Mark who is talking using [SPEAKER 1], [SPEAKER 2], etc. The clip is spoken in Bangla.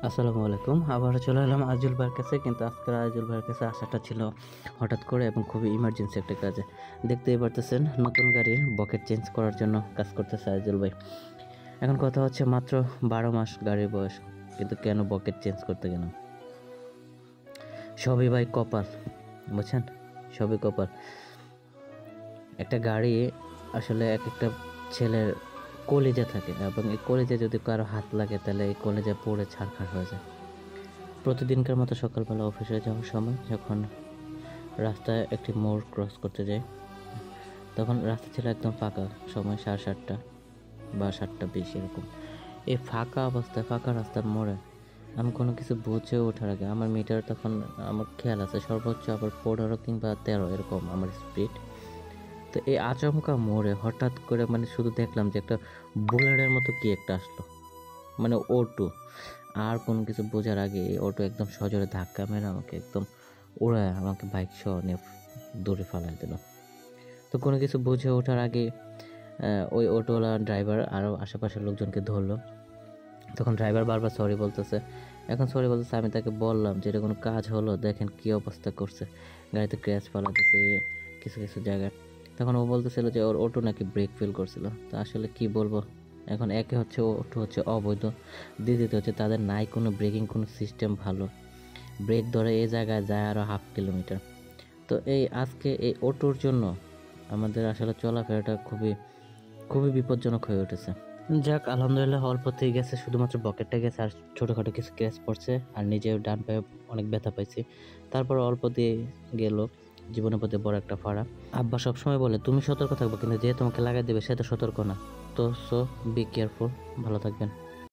[SPEAKER 1] আসসালামু আলাইকুম। আবারও চলে এলাম আজিজুল ভাইয়ের কাছে। কিন্তু আজকের আজিজুল ভাইয়ের কাছে আসাটা ছিল হঠাৎ করে এবং খুবই ইমার্জেন্সি একটা কাজে। দেখতেই পারতেছেন নতুন গাড়ির বকেট চেঞ্জ করার জন্য কাজ করতেছে আজিজুল ভাই। এখন কথা হচ্ছে মাত্র ১২ মাস গাড়ির বয়স। কিন্তু কেন বকেট চেঞ্জ করতে গেলাম? সবই ভাই কপাল, বুঝছেন? সবই কপাল। একটা গাড়ি আসলে একেকটা ছেলের কলিজা থাকে এবং এই কলিজায় যদি কারো হাত লাগে তাহলে এই কলিজা পুড়ে ছারখার হয়ে যায়। প্রতিদিনকার মতো সকালবেলা অফিসে যাওয়ার সময় যখন রাস্তায় একটি মোড় ক্রস করতে যাই, তখন রাস্তা ছিল একদম ফাঁকা। সময় ৭:৩০ বা ৭:২০ এরকম। এই ফাঁকা অবস্থায় ফাঁকা রাস্তার মোড়ে আমি কোনো কিছু বুঝে ওঠার আগে আমার মিটার তখন আমার খেয়াল আছে সর্বোচ্চ আবার ১৫ কিংবা ১৩ এরকম আমার স্পিড। তো এই আচমকা মোড়ে হঠাৎ করে মানে শুধু দেখলাম যে একটা বুলেটের মতো কি একটা আসলো। মানে অটো। আর কোনো কিছু বোঝার আগে অটো একদম সজোরে ধাক্কা মেরে আমাকে একদম উড়ায় আমাকে বাইক সহ নিয়ে দূরে ফালায় দিল। তো কোনো কিছু বুঝে ওঠার আগে ওই অটোওয়ালা ড্রাইভার আরও আশেপাশের লোকজনকে ধরলো। তখন ড্রাইভার বারবার সরি বলতেছে। এখন সরি বলতেছে, আমি তাকে বললাম যে এটা কোনো কাজ হলো? দেখেন কী অবস্থা করছে। গাড়িতে ক্র্যাশ ফেলা দিছে কিছু, কিছু জায়গায়। তখন ও বলতেছিল যে ওর অটো নাকি ব্রেক ফেল করছিল। তো আসলে কি বলবো? এখন একে হচ্ছে অটো হচ্ছে অবৈধ। দ্বিতীয়ত হচ্ছে তাদের নাই কোনো ব্রেকিং কোনো সিস্টেম ভালো। ব্রেক ধরে এই জায়গায় যায় আরও 1/2 কিলোমিটার। তো এই আজকে এই অটোর জন্য আমাদের আসলে চলাফেরাটা খুবই, খুবই বিপজ্জনক হয়ে উঠেছে। যাক আলহামদুলিল্লাহ অল্পতেই গেছে, শুধুমাত্র বকেটটা গেছে আর ছোটোখাটো কিছু স্ক্র্যাচ পড়ছে আর নিজেও ডান পায়ে অনেক ব্যথা পাইছি। তারপর অল্প দিয়ে গেল, জীবনের প্রতি বড় একটা ফাড়া। আব্বা সবসময় বলে তুমি সতর্ক থাকবে, কিন্তু যে তোমাকে লাগাই দেবে সে তো সতর্ক না। তো বি কেয়ারফুল, ভালো থাকবেন।